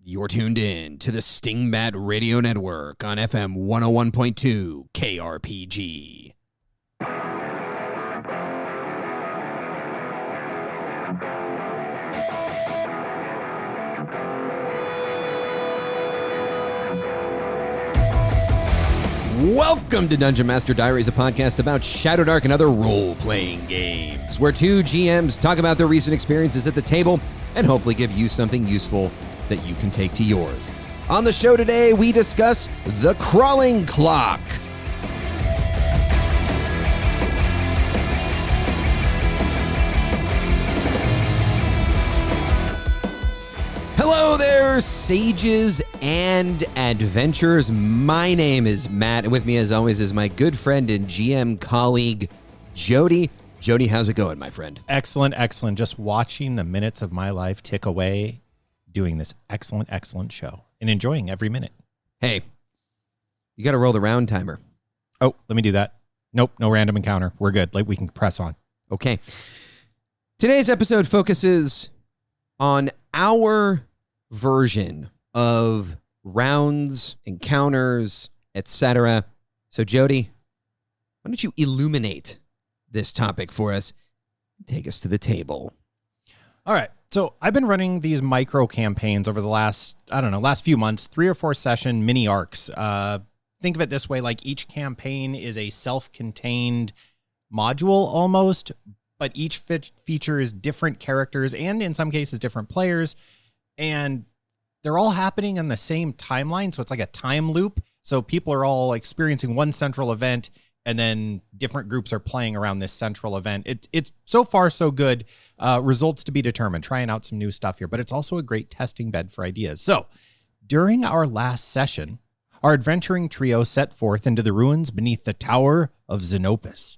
You're tuned in to the Stingbat Radio Network on FM 101.2 KRPG. Welcome to Dungeon Master Diaries, a podcast about Shadow Dark and other role-playing games, where two GMs talk about their recent experiences at the table and hopefully give you something useful that you can take to yours. On the show today, we discuss The Crawling Clock. Hello there, sages and adventurers. My name is Matt, and with me, as always, is my good friend and GM colleague, Jody. Jody, how's it going, my friend? Excellent, excellent. Just watching the minutes of my life tick away, doing this excellent, excellent show, and enjoying every minute. Hey, you got to roll the round timer. Oh, let me do that. Nope, no random encounter. We're good. Like, we can press on. Okay. Today's episode focuses on our version of rounds, encounters, etc. So, Jody, why don't you illuminate this topic for us and take us to the table? All right. So I've been running these micro campaigns over the last few months, 3 or 4 session mini arcs. Think of it this way, like each campaign is a self-contained module almost, but each features different characters and in some cases different players. And they're all happening in the same timeline. So it's like a time loop. So people are all experiencing one central event and then different groups are playing around this central event. It's so far so good. Results to be determined. Trying out some new stuff here, but it's also a great testing bed for ideas. So during our last session, our adventuring trio set forth into the ruins beneath the Tower of Xenopus.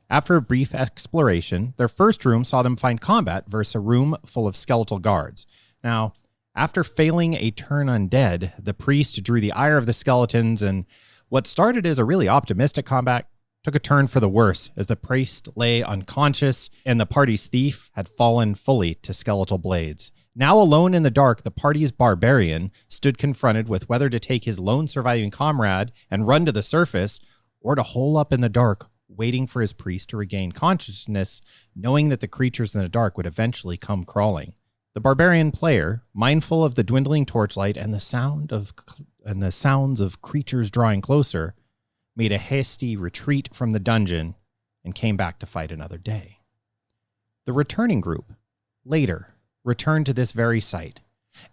After a brief exploration, their first room saw them find combat versus a room full of skeletal guards. Now, after failing a turn undead, the priest drew the ire of the skeletons, and what started as a really optimistic combat took a turn for the worse as the priest lay unconscious and the party's thief had fallen fully to skeletal blades. Now alone in the dark, the party's barbarian stood confronted with whether to take his lone surviving comrade and run to the surface or to hole up in the dark, waiting for his priest to regain consciousness, knowing that the creatures in the dark would eventually come crawling. The barbarian player, mindful of the dwindling torchlight and the sounds of creatures drawing closer, made a hasty retreat from the dungeon and came back to fight another day. The returning group later returned to this very site,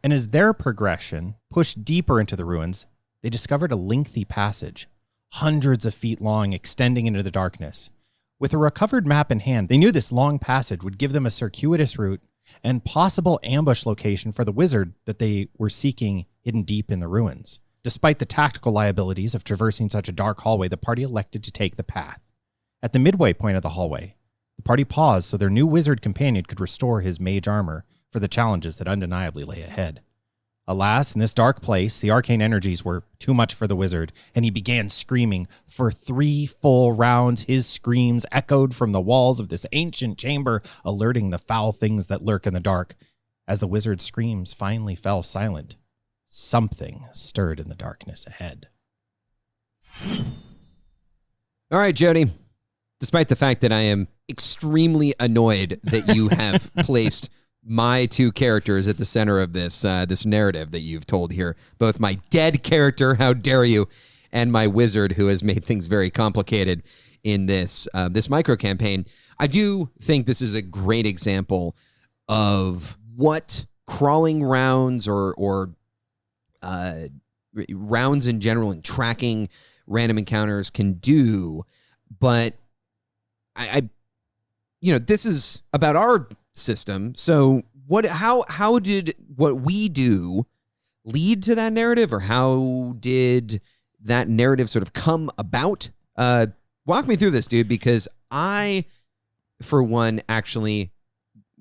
and as their progression pushed deeper into the ruins, they discovered a lengthy passage, hundreds of feet long, extending into the darkness. With a recovered map in hand, they knew this long passage would give them a circuitous route and possible ambush location for the wizard that they were seeking hidden deep in the ruins. Despite the tactical liabilities of traversing such a dark hallway, the party elected to take the path. At the midway point of the hallway, the party paused so their new wizard companion could restore his mage armor for the challenges that undeniably lay ahead. Alas, in this dark place, the arcane energies were too much for the wizard, and he began screaming. For 3 full rounds, his screams echoed from the walls of this ancient chamber, alerting the foul things that lurk in the dark. As the wizard's screams finally fell silent, something stirred in the darkness ahead. All right, Jody. Despite the fact that I am extremely annoyed that you have placed my 2 characters at the center of this narrative that you've told here, both my dead character, how dare you, and my wizard, who has made things very complicated in this micro campaign. I do think this is a great example of what crawling rounds or rounds in general and tracking random encounters can do, but I this is about our system. So how did what we do lead to that narrative, or how did that narrative sort of come about? Walk me through this, dude, because I, for one, actually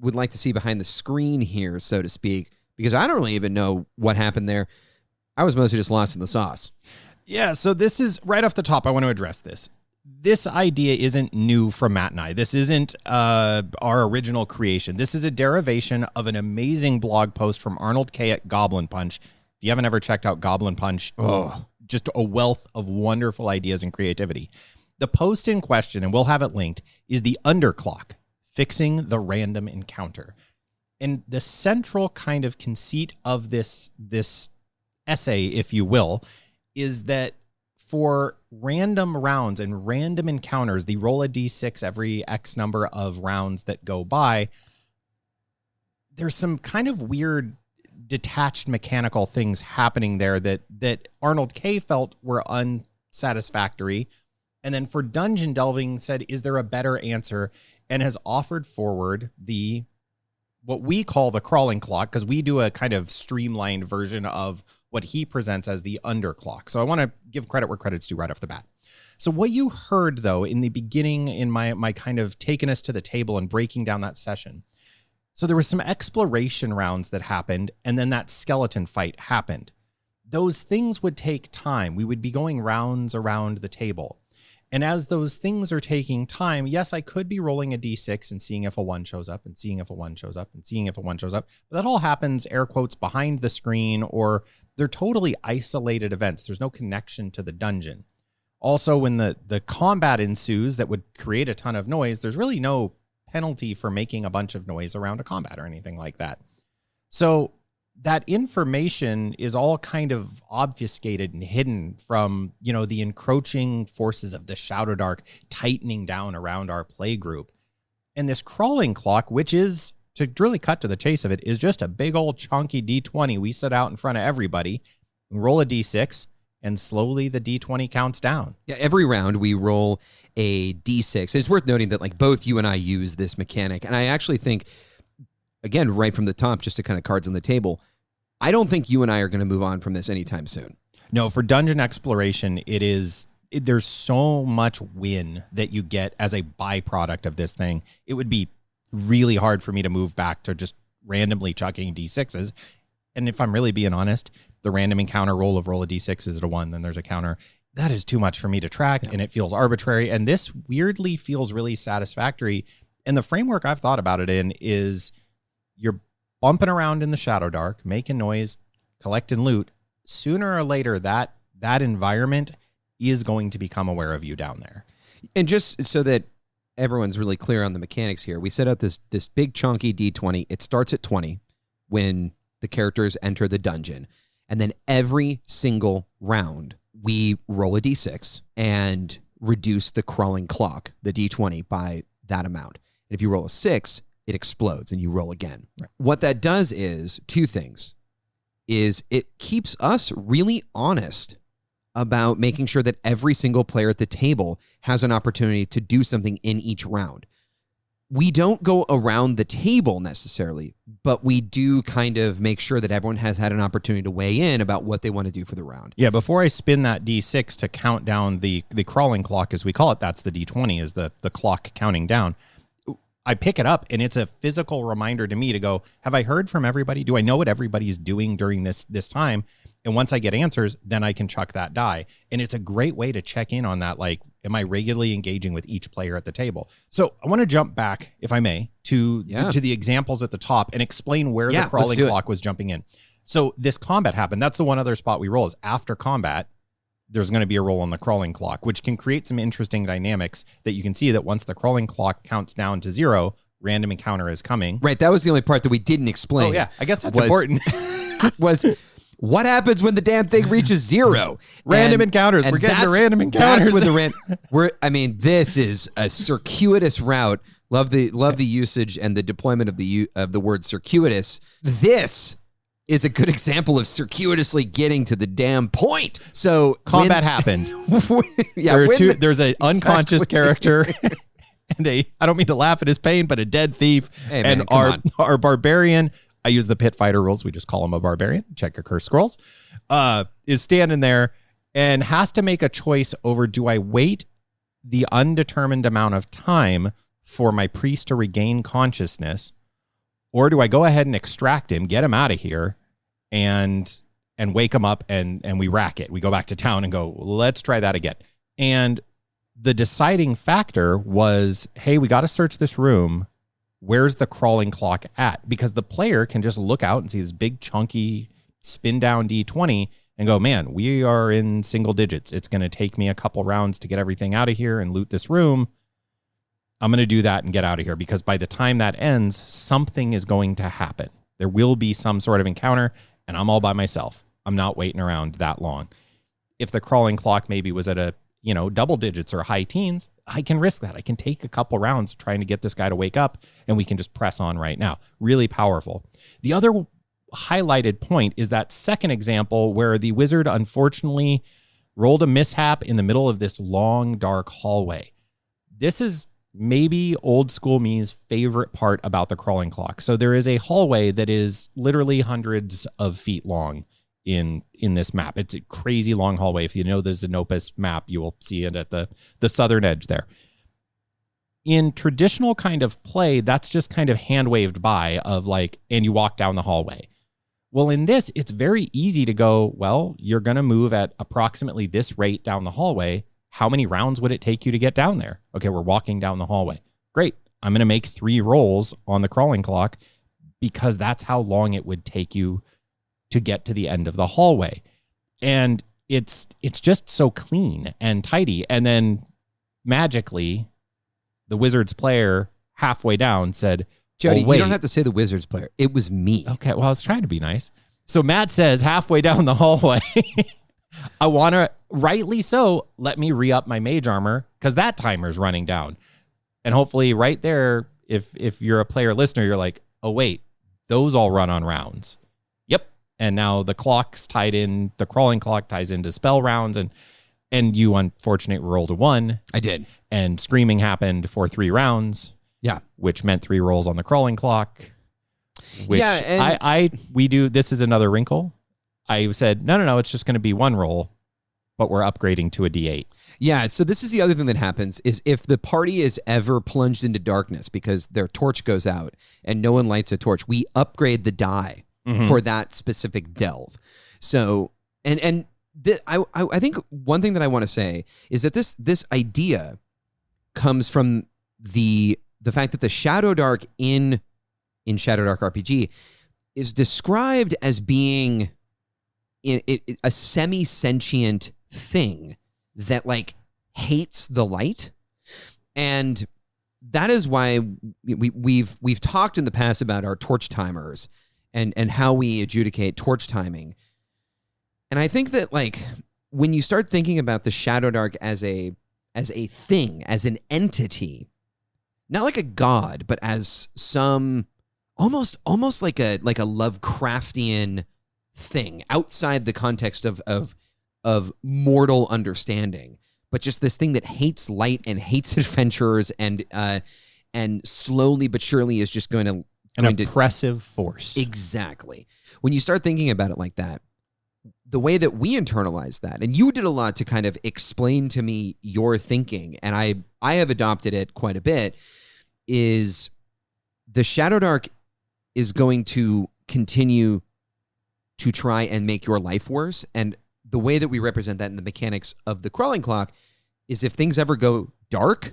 would like to see behind the screen here, so to speak, because I don't really even know what happened there. I was mostly just lost in the sauce. Yeah, so this is right off the top. I want to address this. this idea isn't new from Matt and I. This isn't our original creation. This is a derivation of an amazing blog post from Arnold K. at Goblin Punch. If you haven't ever checked out Goblin Punch, just a wealth of wonderful ideas and creativity. The post in question, and we'll have it linked, is the underclock, fixing the random encounter. And the central kind of conceit of this essay, if you will, is that for random rounds and random encounters, the roll a d6 every X number of rounds that go by, there's some kind of weird detached mechanical things happening there that Arnold K. felt were unsatisfactory. And then for dungeon delving said, is there a better answer? And has offered forward what we call the crawling clock, because we do a kind of streamlined version of what he presents as the underclock. So I want to give credit where credit's due right off the bat. So what you heard, though, in the beginning, in my kind of taking us to the table and breaking down that session, so there was some exploration rounds that happened, and then that skeleton fight happened. Those things would take time. We would be going rounds around the table. And as those things are taking time, yes, I could be rolling a d6 and seeing if a 1 shows up and seeing if a 1 shows up and seeing if a 1 shows up. But that all happens, air quotes, behind the screen, or they're totally isolated events. There's no connection to the dungeon. Also, when the combat ensues that would create a ton of noise, there's really no penalty for making a bunch of noise around a combat or anything like that. So that information is all kind of obfuscated and hidden from, the encroaching forces of the Shadowdark tightening down around our play group. And this crawling clock, which is, to really cut to the chase of it, is just a big old chunky D20 we set out in front of everybody, roll a D6, and slowly the D20 counts down. Yeah, every round we roll a D6. It's worth noting that both you and I use this mechanic, and I actually think, again, right from the top, just to kind of cards on the table, I don't think you and I are going to move on from this anytime soon. No, for dungeon exploration, there's so much win that you get as a byproduct of this thing. It would be really hard for me to move back to just randomly chucking D6s. And if I'm really being honest, the random encounter roll a D6 is a 1, then there's a counter. That is too much for me to track, and it feels arbitrary. And this weirdly feels really satisfactory. And the framework I've thought about it in is you're bumping around in the Shadowdark, making noise, collecting loot. Sooner or later, that environment is going to become aware of you down there. And just so that everyone's really clear on the mechanics here, we set out this big chunky D20. It starts at 20 when the characters enter the dungeon. And then every single round, we roll a D6 and reduce the crawling clock, the D20, by that amount. And if you roll a 6, it explodes and you roll again. Right. What that does is two things. It keeps us really honest about making sure that every single player at the table has an opportunity to do something in each round. We don't go around the table necessarily, but we do kind of make sure that everyone has had an opportunity to weigh in about what they want to do for the round. Yeah, before I spin that D6 to count down the crawling clock, as we call it, that's the D20, is the clock counting down. I pick it up, and it's a physical reminder to me to go, have I heard from everybody? Do I know what everybody's doing during this time? And once I get answers, then I can chuck that die. And it's a great way to check in on that, am I regularly engaging with each player at the table? So I want to jump back, if I may, to the examples at the top and explain where the crawling clock was jumping in. So this combat happened. That's the one other spot we roll is after combat, there's going to be a roll on the crawling clock, which can create some interesting dynamics that you can see that once the crawling clock counts down to 0, random encounter is coming. Right. That was the only part that we didn't explain. Oh, yeah. I guess that's important. was what happens when the damn thing reaches 0? Random encounters. We're getting to random encounters. That's when this is a circuitous route. Love the usage and the deployment of the word circuitous. This is a good example of circuitously getting to the damn point. So combat happened. There's an unconscious character and I don't mean to laugh at his pain, but a dead thief. Hey, man, and our barbarian, I use the pit fighter rules. We just call him a barbarian. Check your curse scrolls. Is standing there and has to make a choice over, do I wait the undetermined amount of time for my priest to regain consciousness, or do I go ahead and extract him, get him out of here, and wake him up and we rack it? We go back to town and go, let's try that again. And The deciding factor was, hey, we got to search this room. Where's the crawling clock at? Because the player can just look out and see this big, chunky, spin down D20 and go, man, we are in single digits. It's going to take me a couple rounds to get everything out of here and loot this room. I'm going to do that and get out of here, because by the time that ends, something is going to happen. There will be some sort of encounter, and I'm all by myself. I'm not waiting around that long. If the crawling clock maybe was at a, double digits or high teens, I can risk that. I can take a couple rounds trying to get this guy to wake up, and we can just press on right now. Really powerful. The other highlighted point is that second example where the wizard unfortunately rolled a mishap in the middle of this long, dark hallway. This is maybe old school me's favorite part about the crawling clock. So there is a hallway that is literally hundreds of feet long in this map. It's a crazy long hallway. If you know the Xenopus map, you will see it at the southern edge there. In traditional kind of play, that's just kind of hand waved by of like, and you walk down the hallway. Well, in this, it's very easy to go, well, you're going to move at approximately this rate down the hallway. How many rounds would it take you to get down there? Okay, we're walking down the hallway. Great. I'm going to make 3 rolls on the crawling clock, because that's how long it would take you to get to the end of the hallway. And it's just so clean and tidy. And then magically, the Wizards player halfway down said, Jody, oh, wait. You don't have to say the Wizards player. It was me. Okay, well, I was trying to be nice. So Matt says halfway down the hallway, I want to, rightly so, let me re-up my mage armor, because that timer's running down. And hopefully right there, if you're a player listener, you're like, oh, wait, those all run on rounds. Yep. And now the clock's tied in, the crawling clock ties into spell rounds, and you unfortunately rolled a 1. I did. And screaming happened for 3 rounds. Yeah. Which meant 3 rolls on the crawling clock. Which yeah, we do, this is another wrinkle. I said, no, it's just going to be 1 roll, but we're upgrading to a D8. Yeah, so this is the other thing that happens, is if the party is ever plunged into darkness because their torch goes out and no one lights a torch, we upgrade the die for that specific delve. So, I think one thing that I want to say is that this idea comes from the fact that the Shadow Dark in Shadow Dark RPG is described as being a semi-sentient thing that like hates the light. And that is why we've talked in the past about our torch timers and how we adjudicate torch timing. And I think that like when you start thinking about the Shadow Dark as a thing, as an entity, not like a god, but as some almost like a Lovecraftian thing outside the context of mortal understanding, but just this thing that hates light and hates adventurers and slowly but surely is just going to an oppressive force. Exactly. When you start thinking about it like that, the way that we internalize that, and you did a lot to kind of explain to me your thinking, and I have adopted it quite a bit, is the Shadow Dark is going to continue to try and make your life worse. And the way that we represent that in the mechanics of the crawling clock is if things ever go dark,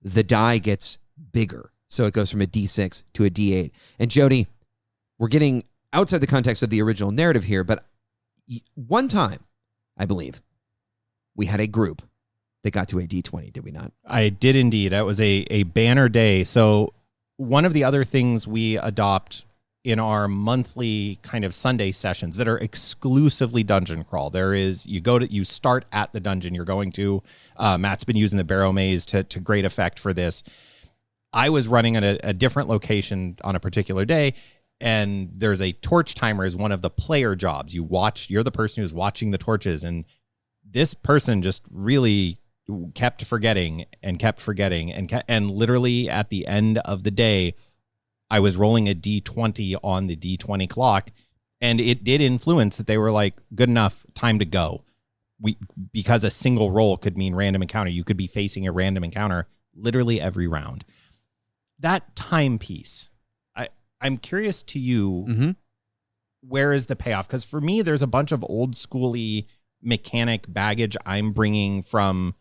the die gets bigger. So it goes from a D6 to a D8. And Jody, we're getting outside the context of the original narrative here, but one time, I believe, we had a group that got to a D20, did we not? I did indeed. That was a banner day. So one of the other things we adopt in our monthly kind of Sunday sessions that are exclusively dungeon crawl. There is, you start at the dungeon you're going to. Matt's been using the Barrow Maze to great effect for this. I was running at a different location on a particular day, and there's a torch timer as one of the player jobs. You're the person who's watching the torches, and this person just really kept forgetting and literally at the end of the day, I was rolling a D20 on the D20 clock, and it did influence that they were like, good enough, time to go. Because a single roll could mean random encounter. You could be facing a random encounter literally every round. That time piece, I'm curious to you, where is the payoff? Because for me, there's a bunch of old schooly mechanic baggage I'm bringing from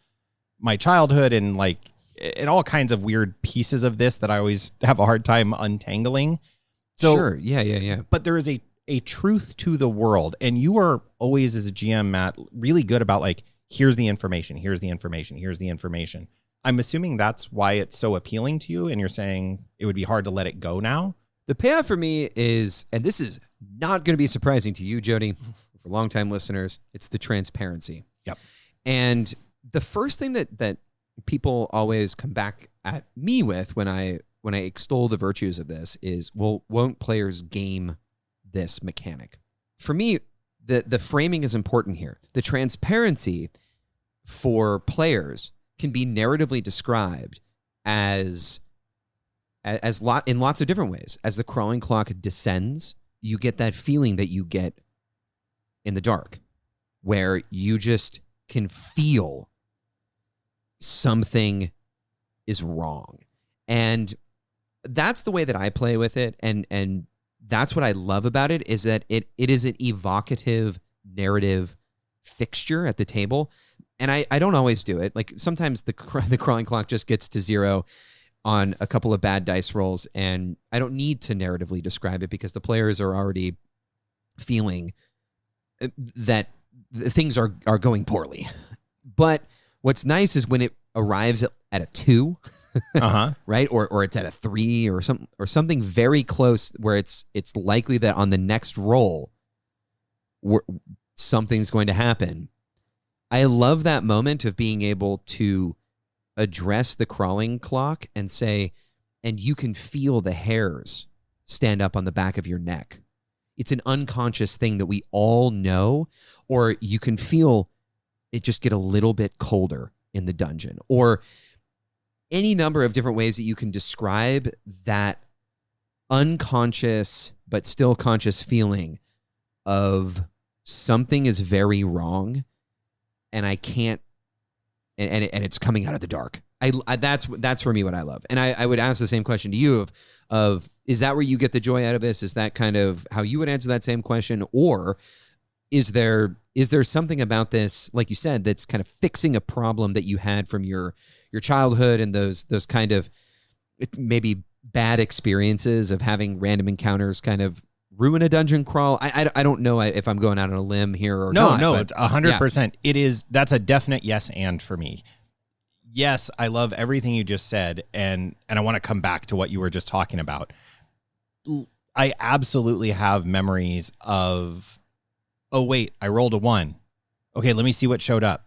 my childhood and like and all kinds of weird pieces of this that I always have a hard time untangling. So, sure. Yeah. But there is a truth to the world. And you are always, as a GM, Matt, really good about like, here's the information, here's the information, here's the information. I'm assuming that's why it's so appealing to you. And you're saying it would be hard to let it go now. The payoff for me is, and this is not going to be surprising to you, Jody, for longtime listeners, it's the transparency. Yep. And the first thing that people always come back at me with when I extol the virtues of this is, well, won't players game this mechanic? For me, the framing is important here. The transparency for players can be narratively described in lots of different ways. As the crawling clock descends, you get that feeling that you get in the dark, where you just can feel something is wrong. And that's the way that I play with it. And that's what I love about it, is that it is an evocative narrative fixture at the table. And I don't always do it. Like sometimes the crawling clock just gets to 0 on a couple of bad dice rolls, and I don't need to narratively describe it because the players are already feeling that things are going poorly. But what's nice is when it arrives at a 2, right, or it's at a 3 or something very close, where it's likely that on the next roll something's going to happen. I love that moment of being able to address the crawling clock and say, and you can feel the hairs stand up on the back of your neck. It's an unconscious thing that we all know, or you can feel it just get a little bit colder in the dungeon, or any number of different ways that you can describe that unconscious but still conscious feeling of something is very wrong, and I can't, and it's coming out of the dark. That's for me what I love. And I would ask the same question to you of is that where you get the joy out of this? Is that kind of how you would answer that same question? Or is there something about this, like you said, that's kind of fixing a problem that you had from your childhood and those kind of maybe bad experiences of having random encounters kind of ruin a dungeon crawl? I don't know if I'm going out on a limb here or not. No, 100%. It is. That's a definite yes and for me. Yes, I love everything you just said, and I want to come back to what you were just talking about. I absolutely have memories of, oh, wait, I rolled a 1. Okay, let me see what showed up.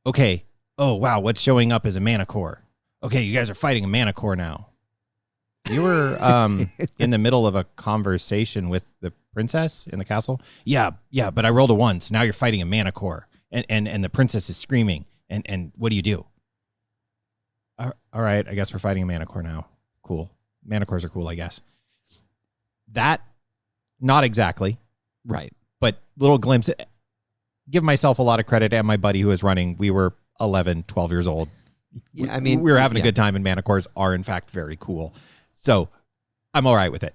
Okay, oh, wow, what's showing up is a mana core. Okay, you guys are fighting a mana core now. You were in the middle of a conversation with the princess in the castle? Yeah, but I rolled a 1, so now you're fighting a mana core, and the princess is screaming, and what do you do? All right, I guess we're fighting a mana core now. Cool. Mana cores are cool, I guess. That, not exactly. Right. But little glimpse. Give myself a lot of credit, and my buddy who was running, we were 11, 12 years old. Yeah, I mean, we were having a good time, and mana cores are, in fact, very cool. So I'm all right with it.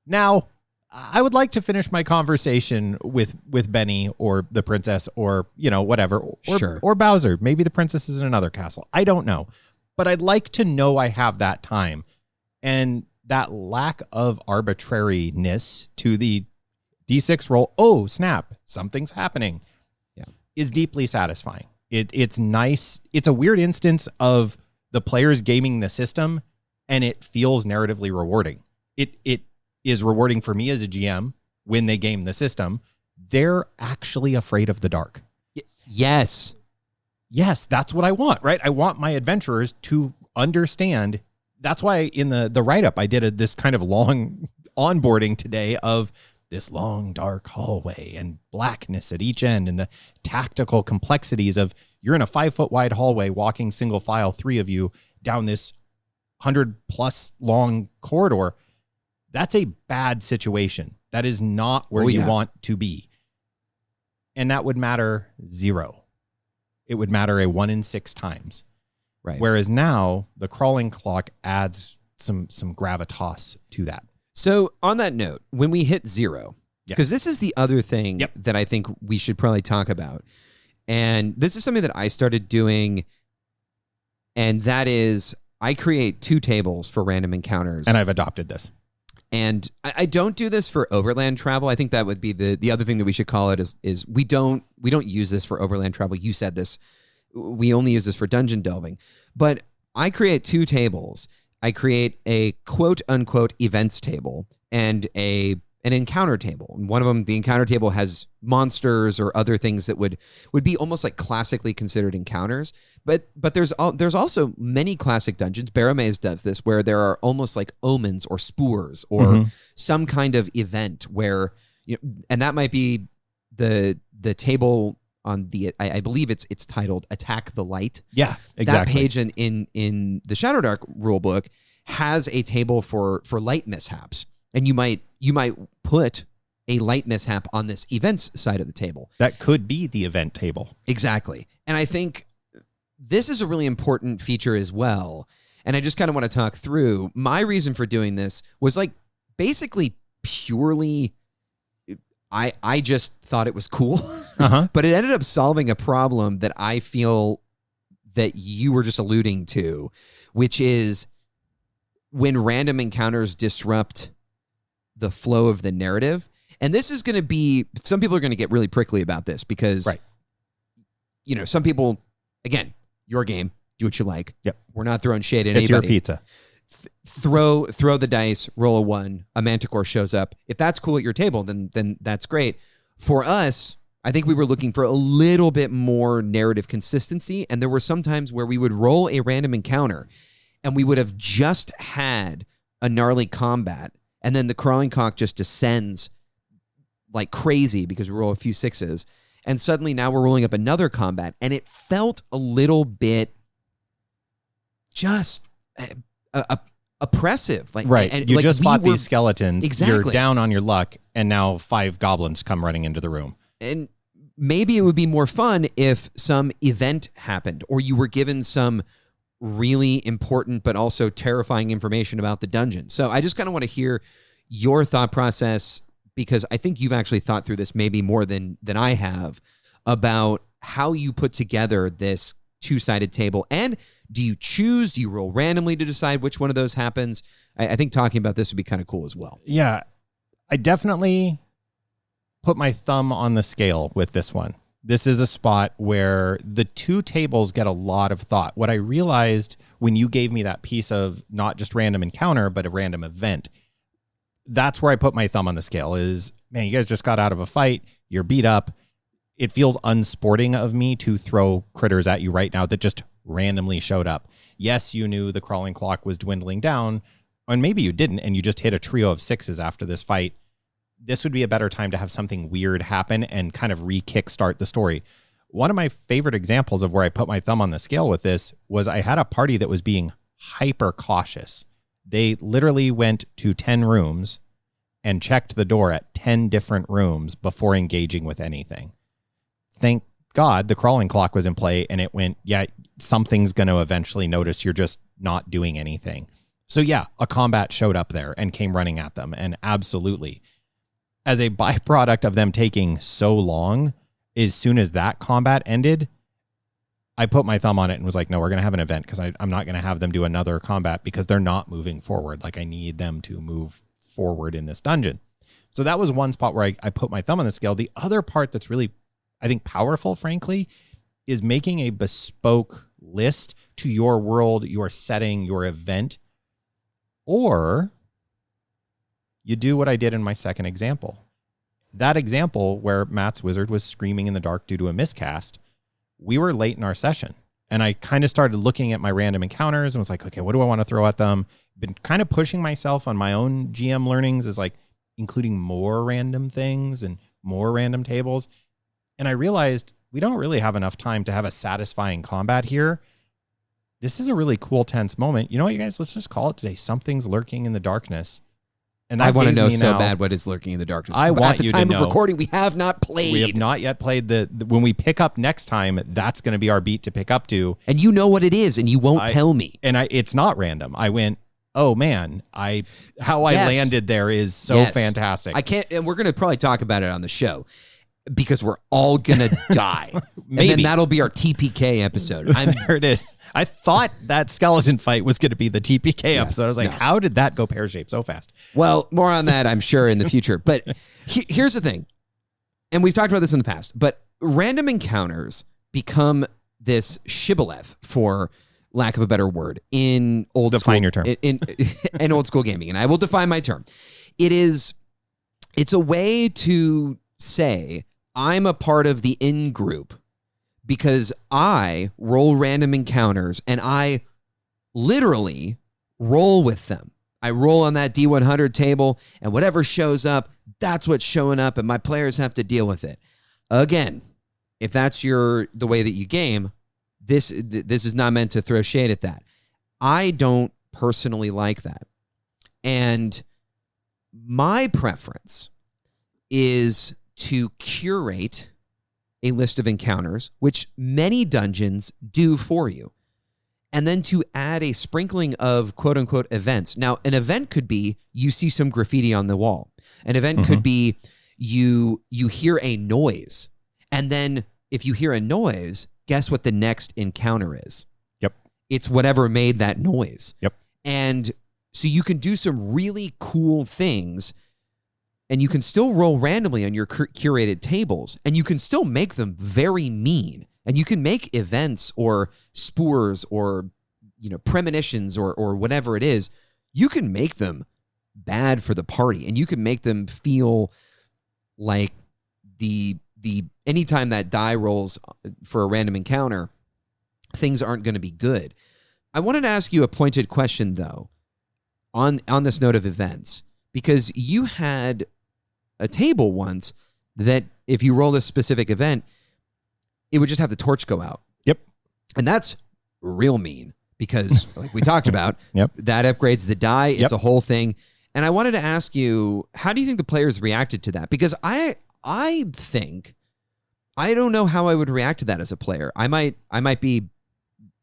Now, I would like to finish my conversation with Benny or the princess or, whatever. Sure. Or Bowser. Maybe the princess is in another castle. I don't know. But I'd like to know I have that time. And that lack of arbitrariness to the D6 roll, oh, snap, something's happening, is deeply satisfying. It's nice. It's a weird instance of the players gaming the system, and it feels narratively rewarding. It is rewarding for me as a GM when they game the system. They're actually afraid of the dark. Yes, that's what I want, right? I want my adventurers to understand. That's why in the write-up, I did this kind of long onboarding today of this long, dark hallway and blackness at each end and the tactical complexities of you're in a 5-foot wide hallway walking single file, 3 of you down this 100+ long corridor. That's a bad situation. That is not where you want to be. And that would matter 0. It would matter a 1 in 6 times. Right. Whereas now the crawling clock adds some gravitas to that. So on that note, when we hit 0, because this is the other thing that I think we should probably talk about. And this is something that I started doing And that is, I create 2 tables for random encounters. And I've adopted this. And I don't do this for overland travel. I think that would be the other thing that we should call it is we don't use this for overland travel. You said this. We only use this for dungeon delving. But I create 2 tables. I create a quote unquote events table and an encounter table. And one of them, the encounter table, has monsters or other things that would be almost like classically considered encounters. But there's also many classic dungeons. Barrowmaze does this, where there are almost like omens or spores or some kind of event where, and that might be the table on the, I believe it's titled Attack the Light. Yeah, exactly. That page in the Shadowdark rulebook has a table for light mishaps. And you might put a light mishap on this events side of the table. That could be the event table. Exactly. And I think this is a really important feature as well. And I just kind of want to talk through my reason for doing this was like basically purely I just thought it was cool. But it ended up solving a problem that I feel that you were just alluding to, which is when random encounters disrupt the flow of the narrative. And this is going to be, some people are going to get really prickly about this because, some people, again, your game, do what you like. Yep. We're not throwing shade at anybody. It's your pizza. Throw the dice, roll a 1, a manticore shows up. If that's cool at your table, then that's great. For us, I think we were looking for a little bit more narrative consistency, and there were some times where we would roll a random encounter, and we would have just had a gnarly combat, and then the crawling cock just descends like crazy because we roll a few 6s, and suddenly now we're rolling up another combat, and it felt a little bit just oppressive. Like, right. And you like just fought these skeletons. Exactly. You're down on your luck, and now 5 goblins come running into the room. And maybe it would be more fun if some event happened or you were given some really important but also terrifying information about the dungeon. So I just kind of want to hear your thought process, because I think you've actually thought through this maybe more than I have, about how you put together this 2-sided table. And do you roll randomly to decide which one of those happens? I think talking about this would be kind of cool as well. Yeah, I definitely put my thumb on the scale with this one. This is a spot where the 2 tables get a lot of thought. What I realized when you gave me that piece of not just random encounter, but a random event, that's where I put my thumb on the scale is, man, you guys just got out of a fight. You're beat up. It feels unsporting of me to throw critters at you right now that just randomly showed up. Yes, you knew the crawling clock was dwindling down, and maybe you didn't, and you just hit a trio of 6s after this fight. This would be a better time to have something weird happen and kind of re-kickstart the story. One of my favorite examples of where I put my thumb on the scale with this was I had a party that was being hyper cautious. They literally went to 10 rooms and checked the door at 10 different rooms before engaging with anything. Thank God the crawling clock was in play, and it went, yeah, something's going to eventually notice you're just not doing anything. So yeah, a combat showed up there and came running at them, and absolutely. As a byproduct of them taking so long, as soon as that combat ended, I put my thumb on it and was like, no, we're going to have an event, because I'm not going to have them do another combat because they're not moving forward. Like, I need them to move forward in this dungeon. So that was one spot where I put my thumb on the scale. The other part that's really, I think, powerful, frankly, is making a bespoke list to your world, your setting, your event. Or you do what I did in my second example. That example where Matt's wizard was screaming in the dark due to a miscast, we were late in our session. And I kind of started looking at my random encounters and was like, okay, what do I want to throw at them? Been kind of pushing myself on my own GM learnings is like including more random things and more random tables. And I realized we don't really have enough time to have a satisfying combat here. This is a really cool, tense moment. You know what, you guys? Let's just call it today. Something's lurking in the darkness. And I want to know so bad what is lurking in the darkness. I want you to know. At the time of recording, we have not played. We have not yet played the when we pick up next time, that's going to be our beat to pick up to. And you know what it is, and you won't tell me. And it's not random. I went, oh man, I landed there is so fantastic. I can't, and we're going to probably talk about it on the show. because we're all gonna die. Maybe. And then that'll be our TPK episode. There it is. I thought that skeleton fight was going to be the TPK episode. I was like, how did that go pear-shaped so fast? Well, more on that, I'm sure, in the future. But here's the thing, and we've talked about this in the past, but random encounters become this shibboleth, for lack of a better word, in old Define school, your term. In old school gaming, and I will define my term. It's a way to say I'm a part of the in-group because I roll random encounters and I literally roll with them. I roll on that D100 table, and whatever shows up, that's what's showing up, and my players have to deal with it. Again, if that's the way that you game, this is not meant to throw shade at that. I don't personally like that. And my preference is to curate a list of encounters, which many dungeons do for you, and then to add a sprinkling of quote-unquote events. Now, an event could be you see some graffiti on the wall. An event could be you hear a noise, and then if you hear a noise, guess what the next encounter is? Yep. It's whatever made that noise. Yep. And so you can do some really cool things, and you can still roll randomly on your curated tables, and you can still make them very mean. And you can make events or spores or, premonitions or whatever it is. You can make them bad for the party, and you can make them feel like the anytime that die rolls for a random encounter, things aren't going to be good. I wanted to ask you a pointed question, though, on this note of events, because you had a table once that if you roll a specific event, it would just have the torch go out. Yep. And that's real mean because, like we talked about, that upgrades the die. It's a whole thing. And I wanted to ask you, how do you think the players reacted to that? Because I think, I don't know how I would react to that as a player. I might be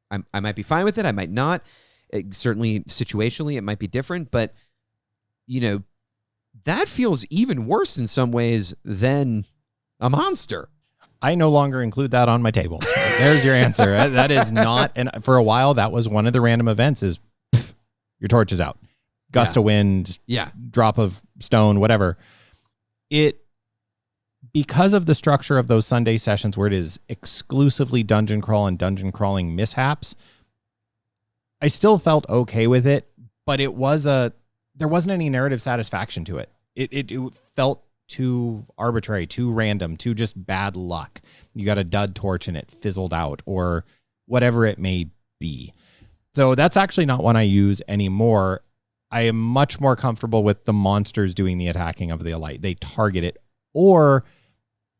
fine with it. I might not. Certainly, situationally, it might be different. But, that feels even worse in some ways than a monster. I no longer include that on my tables. There's your answer. That is not, and for a while, that was one of the random events is your torch is out. Gust of wind, drop of stone, whatever. Because of the structure of those Sunday sessions where it is exclusively dungeon crawl and dungeon crawling mishaps, I still felt okay with it, but there wasn't any narrative satisfaction to it. It felt too arbitrary, too random, too just bad luck. You got a dud torch and it fizzled out or whatever it may be. So that's actually not one I use anymore. I am much more comfortable with the monsters doing the attacking of the elite. They target it, or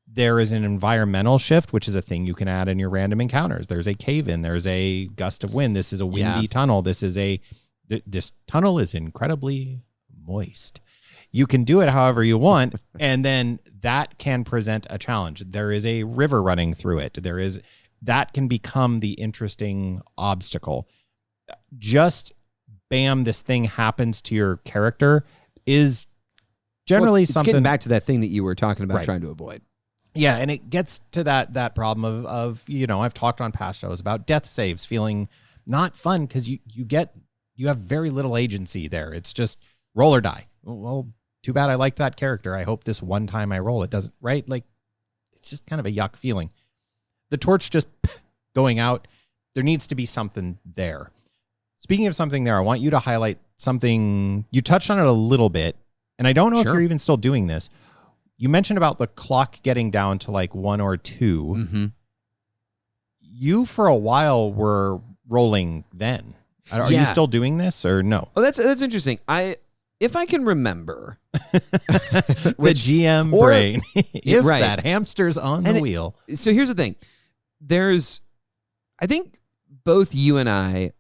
there is an environmental shift, which is a thing you can add in your random encounters. There's a cave-in. There's a gust of wind. This is a windy tunnel. This tunnel is incredibly moist. You can do it however you want, and then that can present a challenge. There is a river running through it. That can become the interesting obstacle. Just bam, this thing happens to your character is generally it's something. Getting back to that thing that you were talking about trying to avoid. Yeah, and it gets to that problem of I've talked on past shows about death saves feeling not fun because you have very little agency there. It's just roll or die. Well, too bad I like that character. I hope this one time I roll it doesn't, right? Like, it's just kind of a yuck feeling. The torch just going out, there needs to be something there. Speaking of something there, I want you to highlight something. You touched on it a little bit, and I don't know if you're even still doing this. You mentioned about the clock getting down to like 1 or 2. Mm-hmm. You, for a while, were rolling then. Are you still doing this or no? Oh, that's interesting. If I can remember, the GM brain, if that hamster's on the wheel. So here's the thing. I think both you and I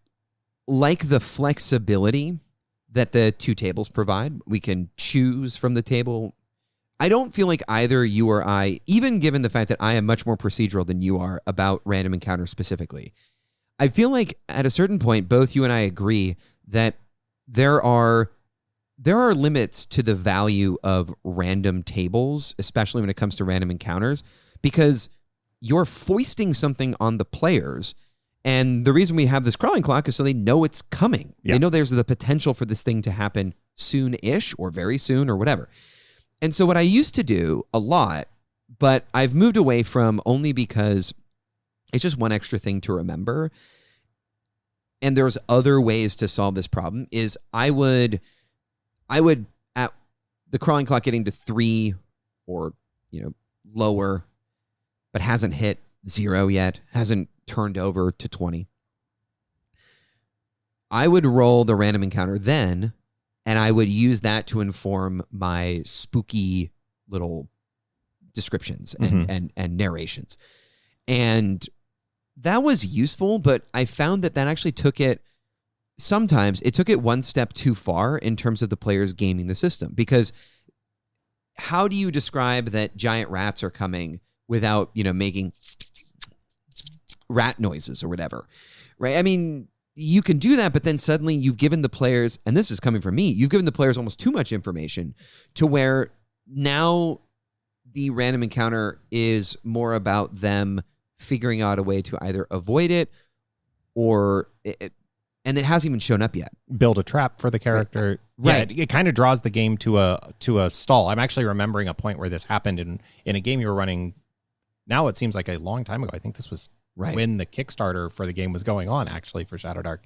like the flexibility that the two tables provide. We can choose from the table. I don't feel like either you or I, even given the fact that I am much more procedural than you are about random encounters specifically, I feel like at a certain point, both you and I agree that there are there are limits to the value of random tables, especially when it comes to random encounters, because you're foisting something on the players. And the reason we have this crawling clock is so they know it's coming. Yeah. They know there's the potential for this thing to happen soon-ish or very soon or whatever. And so what I used to do a lot, but I've moved away from only because it's just one extra thing to remember, and there's other ways to solve this problem, is I would at the crawling clock getting to 3 or, lower, but hasn't hit 0 yet, hasn't turned over to 20. I would roll the random encounter then, and I would use that to inform my spooky little descriptions and narrations. And that was useful, but I found that actually took it one step too far in terms of the players gaming the system. Because how do you describe that giant rats are coming without, making rat noises or whatever, right? I mean, you can do that, but then suddenly you've given the players, and this is coming from me, you've given the players almost too much information to where now the random encounter is more about them figuring out a way to either avoid it or and it hasn't even shown up yet. Build a trap for the character. Right. Yeah, it kind of draws the game to a stall. I'm actually remembering a point where this happened in a game you were running. Now it seems like a long time ago. I think this was when the Kickstarter for the game was going on, actually, for Shadow Dark.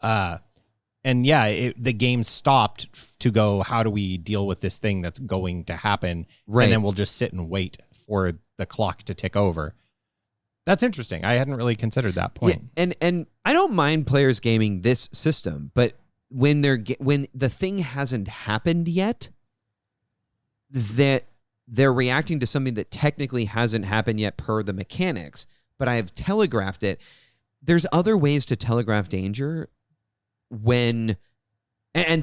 And yeah, the game stopped to go, how do we deal with this thing that's going to happen? Right. And then we'll just sit and wait for the clock to tick over. That's interesting. I hadn't really considered that point. Yeah, and I don't mind players gaming this system, but when the thing hasn't happened yet, that they're reacting to something that technically hasn't happened yet per the mechanics, but I have telegraphed it. There's other ways to telegraph danger and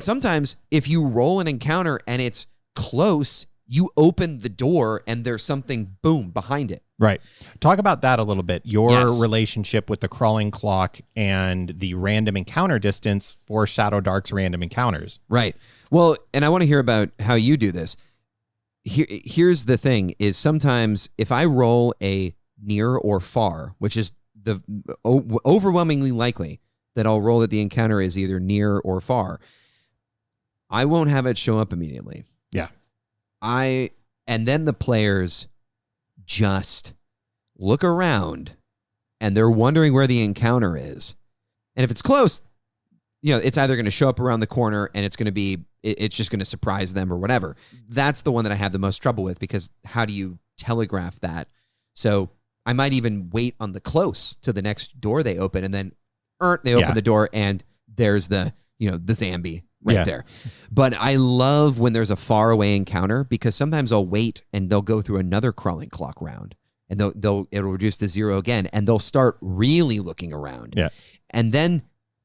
sometimes if you roll an encounter and it's close, you open the door and there's something, boom, behind it. Right. Talk about that a little bit. Your relationship with the crawling clock and the random encounter distance for Shadow Dark's random encounters. Right. Well, and I want to hear about how you do this. Here's the thing, is sometimes if I roll a near or far, which is the overwhelmingly likely that I'll roll that the encounter is either near or far, I won't have it show up immediately. Yeah. And then the players just look around and they're wondering where the encounter is. And if it's close, it's either going to show up around the corner and it's just going to surprise them or whatever. That's the one that I have the most trouble with, because how do you telegraph that? So I might even wait on the close to the next door they open, and then they open the door and there's the Zambi right there. But I love when there's a far away encounter, because sometimes I'll wait and they'll go through another crawling clock round and it'll reduce to 0 again, and they'll start really looking around. Yeah. And then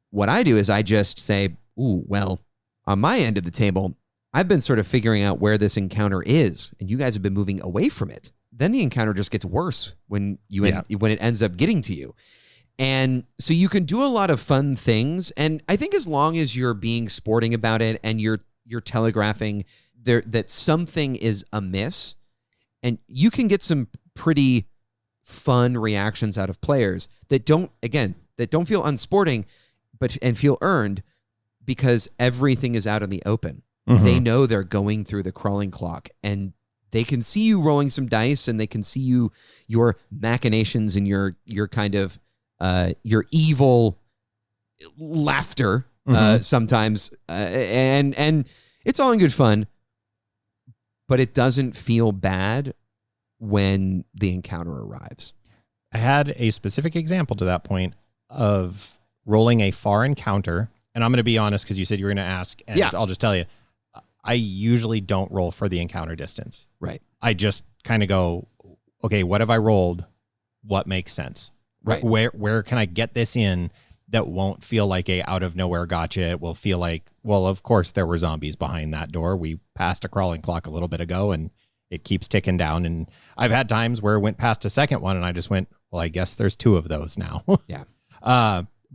what I do is I just say, ooh, well, on my end of the table, I've been sort of figuring out where this encounter is, and you guys have been moving away from it. Then the encounter just gets worse when when it ends up getting to you. And so you can do a lot of fun things. And I think as long as you're being sporting about it and you're telegraphing that something is amiss, and you can get some pretty fun reactions out of players that don't feel unsporting, and feel earned, because everything is out in the open. Mm-hmm. They know they're going through the crawling clock, and they can see you rolling some dice, and they can see your machinations and your kind of your evil laughter sometimes, and it's all in good fun, but it doesn't feel bad when the encounter arrives. I had a specific example to that point of rolling a far encounter, and I'm going to be honest because you said you were going to ask, and I'll just tell you, I usually don't roll for the encounter distance. Right. I just kind of go, okay, what have I rolled? What makes sense? Right. Where can I get this in that won't feel like a out of nowhere gotcha? It will feel like, well, of course there were zombies behind that door. We passed a crawling clock a little bit ago, and it keeps ticking down. And I've had times where it went past a second one, and I just went, well, I guess there's 2 of those now. Yeah.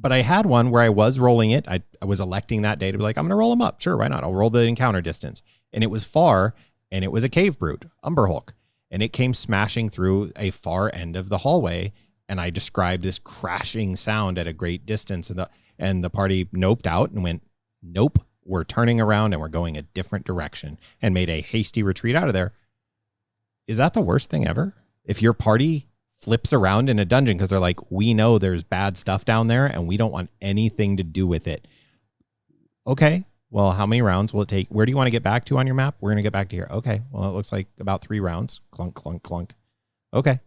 But I had one where I was rolling it. I was electing that day to be like, I'm going to roll them up. Sure, why not? I'll roll the encounter distance. And it was far, and it was a cave brute, Umber Hulk. And it came smashing through a far end of the hallway, and I described this crashing sound at a great distance, and the party noped out and went, nope, we're turning around and we're going a different direction, and made a hasty retreat out of there. Is that the worst thing ever? If your party flips around in a dungeon because they're like, we know there's bad stuff down there and we don't want anything to do with it. Okay, well, how many rounds will it take? Where do you want to get back to on your map? We're going to get back to here. Okay, well, it looks like about 3 rounds. Clunk, clunk, clunk. Okay.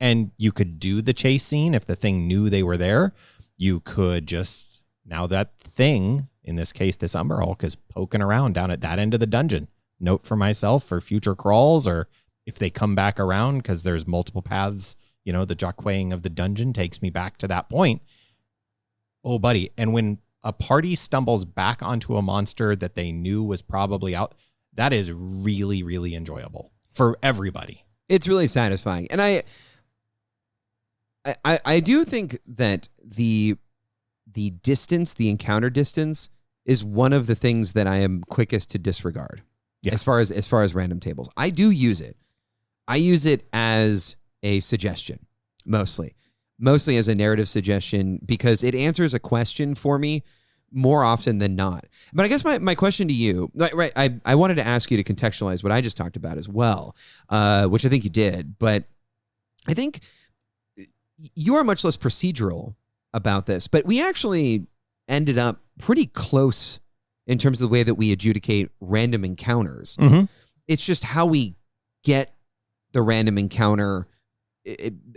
And you could do the chase scene if the thing knew they were there. You could just, now that thing, in this case, this Umber Hulk, is poking around down at that end of the dungeon. Note for myself for future crawls, or if they come back around, because there's multiple paths, the jacqueing of the dungeon takes me back to that point. Oh, buddy. And when a party stumbles back onto a monster that they knew was probably out, that is really, really enjoyable for everybody. It's really satisfying. And I do think that the distance, the encounter distance, is one of the things that I am quickest to disregard. Yeah. As far as random tables. I do use it. I use it as a suggestion, mostly as a narrative suggestion, because it answers a question for me more often than not. But I guess my question to you, right, I wanted to ask you to contextualize what I just talked about as well, which I think you did. But I think you are much less procedural about this, but we actually ended up pretty close in terms of the way that we adjudicate random encounters. Mm-hmm. It's just how we get the random encounter,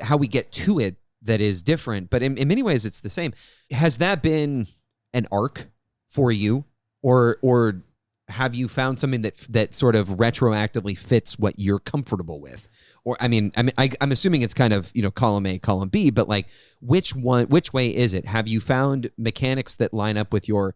how we get to it that is different. But in many ways, it's the same. Has that been an arc for you? Or have you found something that sort of retroactively fits what you're comfortable with? Or I'm assuming it's kind of, column A, column B, but like which way is it? Have you found mechanics that line up with your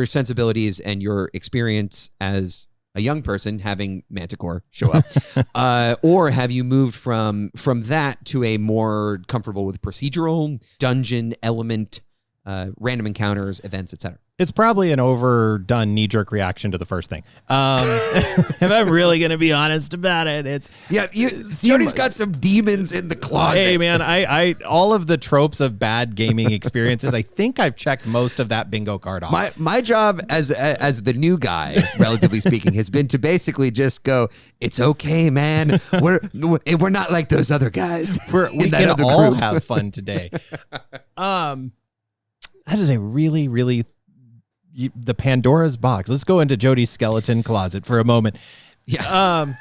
sensibilities and your experience as a young person having Manticore show up? Or have you moved from that to a more comfortable with procedural, dungeon element, random encounters, events, etc.? It's probably an overdone knee-jerk reaction to the first thing. If I'm really going to be honest about it, Jody's got some demons in the closet. Hey, man, I all of the tropes of bad gaming experiences, I think I've checked most of that bingo card off. My job as the new guy, relatively speaking, has been to basically just go, it's okay, man. We're not like those other guys. We can all have fun today. That is a really, really... the Pandora's box. Let's go into Jody's skeleton closet for a moment. Yeah.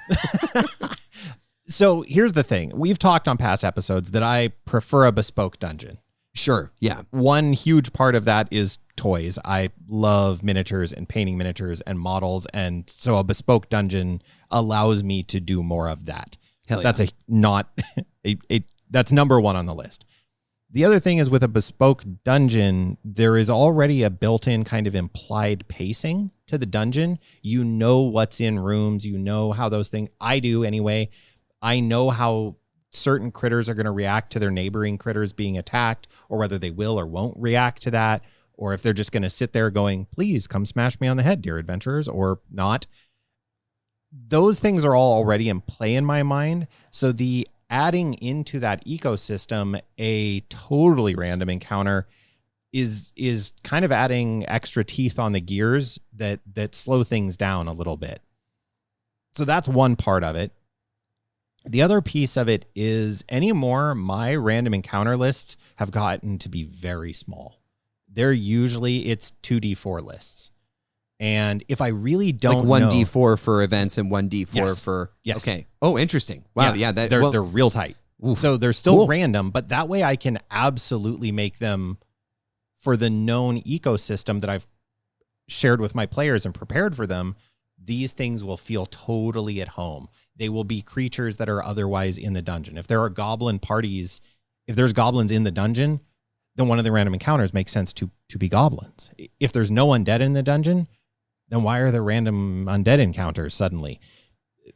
So here's the thing. We've talked on past episodes that I prefer a bespoke dungeon. Sure. Yeah. One huge part of that is toys. I love miniatures and painting miniatures and models. And so a bespoke dungeon allows me to do more of that. Hell yeah. That's that's number one on the list. The other thing is, with a bespoke dungeon, there is already a built-in kind of implied pacing to the dungeon. You know what's in rooms. You know how those things... I do anyway. I know how certain critters are going to react to their neighboring critters being attacked, or whether they will or won't react to that, or if they're just going to sit there going, please come smash me on the head, dear adventurers, or not. Those things are all already in play in my mind. So the adding into that ecosystem a totally random encounter is kind of adding extra teeth on the gears that slow things down a little bit. So that's one part of it. The other piece of it is, anymore, my random encounter lists have gotten to be very small. It's 2d4 lists. And if I really don't like 1d4 know, for events and 1d4 for... Yes. Okay. Oh, interesting. Wow. Yeah. They're real tight. Oof. So they're still random, but that way I can absolutely make them for the known ecosystem that I've shared with my players and prepared for them. These things will feel totally at home. They will be creatures that are otherwise in the dungeon. If there are goblin parties, if there's goblins in the dungeon, then one of the random encounters makes sense to be goblins. If there's no undead in the dungeon, then why are there random undead encounters suddenly?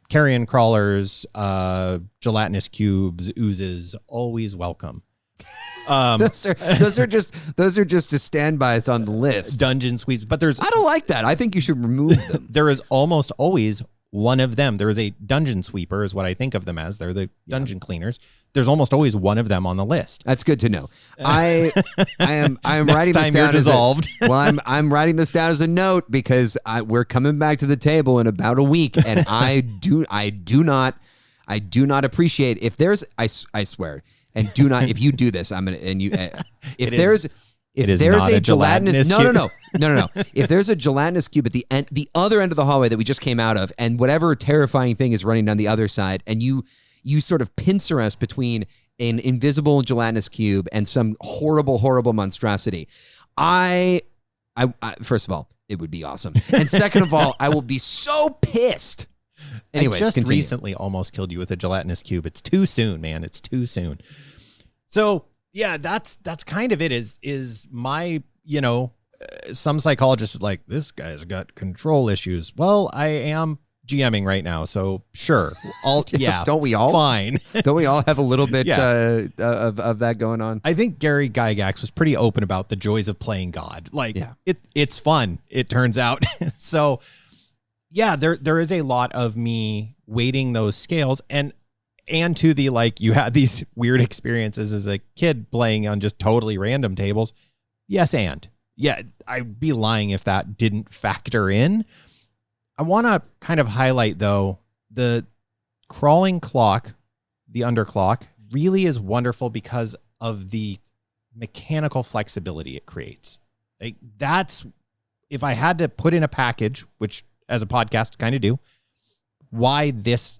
Carrion crawlers, gelatinous cubes, oozes, always welcome. Those are just a standbys on the list. Dungeon sweeps, but I don't like that. I think you should remove them. There is almost always one of them. There is a dungeon sweeper, is what I think of them as. They're the dungeon cleaners. There's almost always one of them on the list. That's good to know. I am writing this down dissolved. I'm writing this down as a note because we're coming back to the table in about a week, and I do not appreciate if there's I swear, and do not if you do this I'm gonna and you if there's a gelatinous no. If there's a gelatinous cube at the other end of the hallway that we just came out of, and whatever terrifying thing is running down the other side, and you sort of pincer us between an invisible gelatinous cube and some horrible monstrosity, I first of all, it would be awesome, and second of all, I will be so pissed. Anyways, I just continue. recently almost killed you with a gelatinous cube. It's too soon, man. It's too soon. So yeah, that's kind of it. Is my, some psychologists is like, this guy's got control issues. Well, I am GMing right now, so sure. Don't we all? Fine. Don't we all have a little bit of that going on? I think Gary Gygax was pretty open about the joys of playing God. It's fun, it turns out. So yeah, there is a lot of me weighting those scales, and to the, like, you had these weird experiences as a kid playing on just totally random tables. Yes, and yeah, I'd be lying if that didn't factor in. I want to kind of highlight, though, the crawling clock, the underclock, really is wonderful because of the mechanical flexibility it creates. Like, that's, if I had to put in a package, which as a podcast kind of do, why this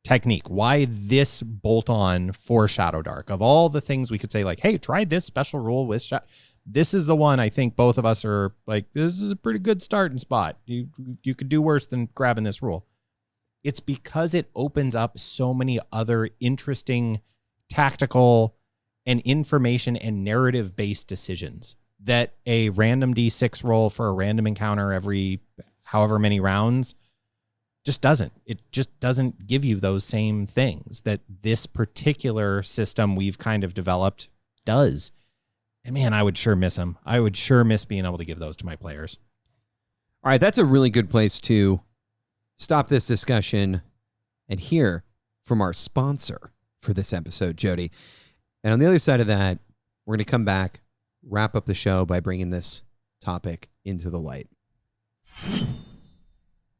technique, why this bolt-on for Shadow Dark? Of all the things we could say, like, hey, try this special rule with this is the one I think both of us are like, this is a pretty good starting spot. You could do worse than grabbing this rule. It's because it opens up so many other interesting tactical and information and narrative-based decisions that a random D6 roll for a random encounter every however many rounds just doesn't. It just doesn't give you those same things that this particular system we've kind of developed does. And man, I would sure miss them. I would sure miss being able to give those to my players. All right, that's a really good place to stop this discussion and hear from our sponsor for this episode, Jody. And on the other side of that, we're going to come back, wrap up the show by bringing this topic into the light.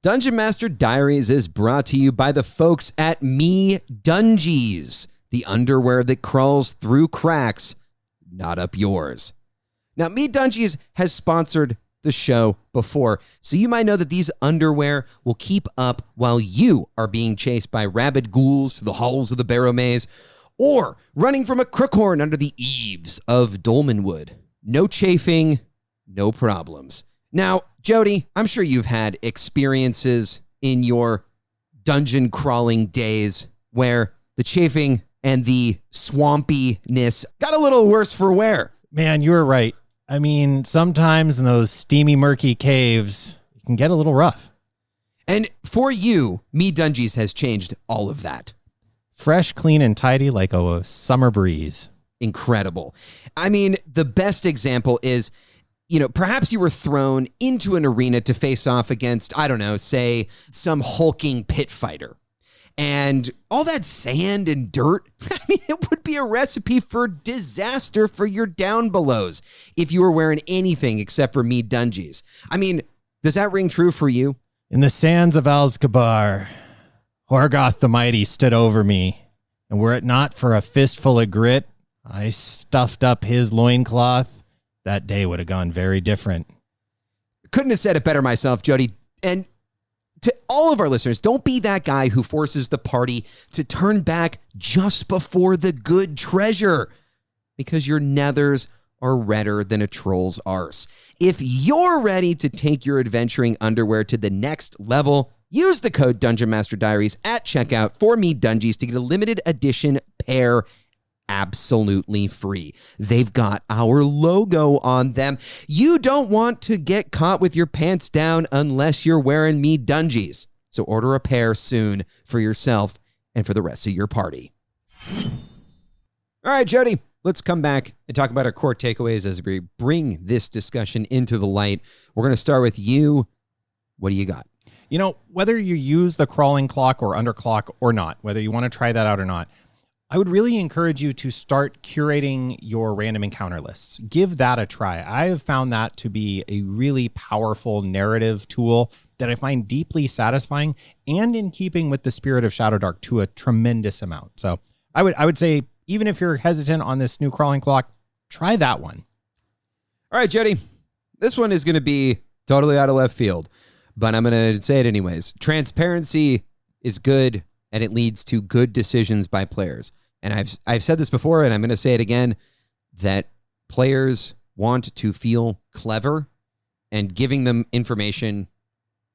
Dungeon Master Diaries is brought to you by the folks at Me Dungies, the underwear that crawls through cracks, not up yours. Now, Me Dungies has sponsored the show before, so you might know that these underwear will keep up while you are being chased by rabid ghouls through the halls of the Barrow Maze, or running from a crookhorn under the eaves of Dolmenwood. No chafing, no problems. Now, Jody, I'm sure you've had experiences in your dungeon crawling days where the chafing and the swampiness got a little worse for wear. Man, you're right. I mean, sometimes in those steamy, murky caves, it can get a little rough. And for you, Me Dungies has changed all of that. Fresh, clean, and tidy like a summer breeze. Incredible. I mean, the best example is, perhaps you were thrown into an arena to face off against, I don't know, say, some hulking pit fighter. And all that sand and dirt, I mean, it would be a recipe for disaster for your down belows if you were wearing anything except for Me Dungies. I mean, does that ring true for you? In the sands of Alzkabar, Horgoth the Mighty stood over me, and were it not for a fistful of grit, I stuffed up his loincloth, that day would have gone very different. Couldn't have said it better myself, Jody. And to all of our listeners, don't be that guy who forces the party to turn back just before the good treasure, because your nethers are redder than a troll's arse. If you're ready to take your adventuring underwear to the next level, use the code Dungeon Master Diaries at checkout for Me Dungies to get a limited edition pair absolutely free. They've got our logo on them. You don't want to get caught with your pants down unless you're wearing Me Dungies. So order a pair soon for yourself and for the rest of your party. All right, Jody, let's come back and talk about our core takeaways as we bring this discussion into the light. We're going to start with you. What do you got? You know, whether you use the crawling clock or underclock or not, whether you want to try that out or not, I would really encourage you to start curating your random encounter lists. Give that a try. I have found that to be a really powerful narrative tool that I find deeply satisfying and in keeping with the spirit of Shadow Dark to a tremendous amount. So I would say, even if you're hesitant on this new crawling clock, try that one. All right, Jody, this one is going to be totally out of left field, but I'm going to say it anyways. Transparency is good, and it leads to good decisions by players. And I've said this before, and I'm going to say it again, that players want to feel clever, and giving them information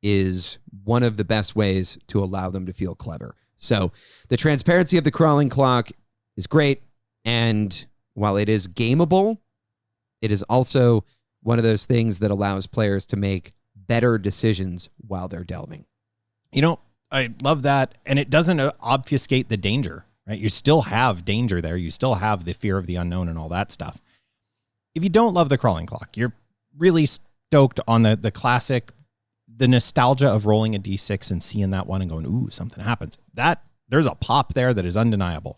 is one of the best ways to allow them to feel clever. So the transparency of the crawling clock is great, and while it is gameable, it is also one of those things that allows players to make better decisions while they're delving. You know, I love that, and it doesn't obfuscate the danger. Right? You still have danger there. You still have the fear of the unknown and all that stuff. If you don't love the crawling clock, you're really stoked on the classic, the nostalgia of rolling a D6 and seeing that one and going, ooh, something happens. There's a pop there that is undeniable.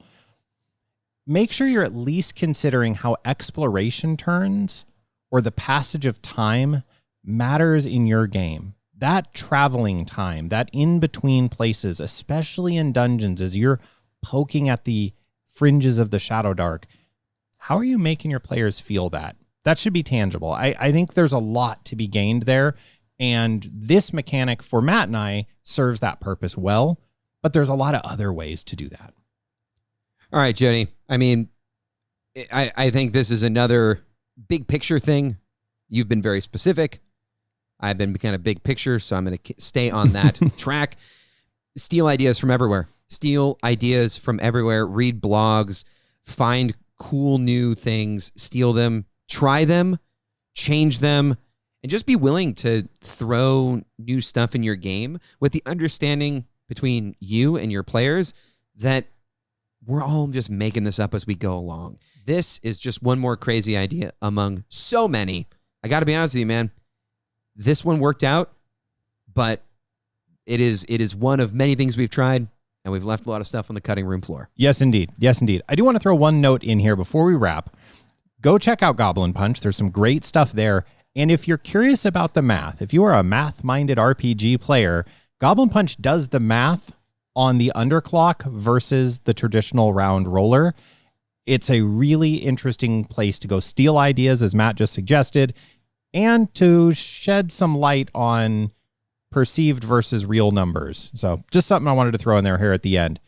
Make sure you're at least considering how exploration turns or the passage of time matters in your game. That traveling time, that in between places, especially in dungeons, as you're poking at the fringes of the Shadow Dark, how are you making your players feel that? That should be tangible. I think there's a lot to be gained there, and this mechanic for Matt and I serves that purpose well, but there's a lot of other ways to do that. All right, Jody. I mean, I think this is another big picture thing. You've been very specific. I've been kind of big picture, so I'm going to stay on that track. Steal ideas from everywhere. Steal ideas from everywhere. Read blogs. Find cool new things. Steal them. Try them. Change them. And just be willing to throw new stuff in your game with the understanding between you and your players that we're all just making this up as we go along. This is just one more crazy idea among so many. I got to be honest with you, man. This one worked out, but it is one of many things we've tried, and we've left a lot of stuff on the cutting room floor. Yes, indeed. Yes, indeed. I do want to throw one note in here before we wrap. Go check out Goblin Punch. There's some great stuff there. And if you're curious about the math, if you are a math-minded RPG player, Goblin Punch does the math on the underclock versus the traditional round roller. It's a really interesting place to go steal ideas, as Matt just suggested, and to shed some light on perceived versus real numbers. So just something I wanted to throw in there here at the end.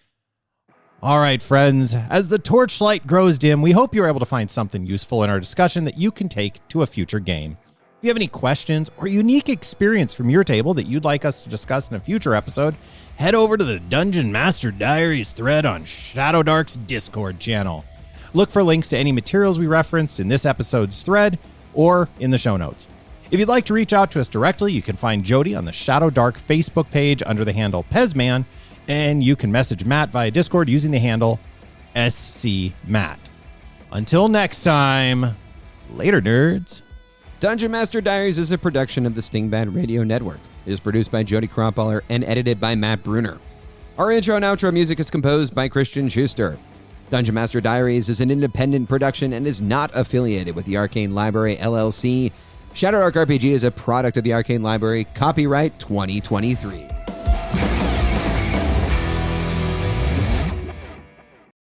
All right, friends, as the torchlight grows dim, we hope you're able to find something useful in our discussion that you can take to a future game. If you have any questions or unique experience from your table that you'd like us to discuss in a future episode, head over to the Dungeon Master Diaries thread on Shadow Dark's Discord channel. Look for links to any materials we referenced in this episode's thread or in the show notes. If you'd like to reach out to us directly, you can find Jody on the Shadow Dark Facebook page under the handle Pezman, and you can message Matt via Discord using the handle SCMatt. Until next time, later, nerds. Dungeon Master Diaries is a production of the Stingbat Radio Network. It is produced by Jody Kropholler and edited by Matt Bruner. Our intro and outro music is composed by Christian Schuster. Dungeon Master Diaries is an independent production and is not affiliated with the Arcane Library, LLC. Shadow Dark RPG is a product of the Arcane Library, copyright 2023.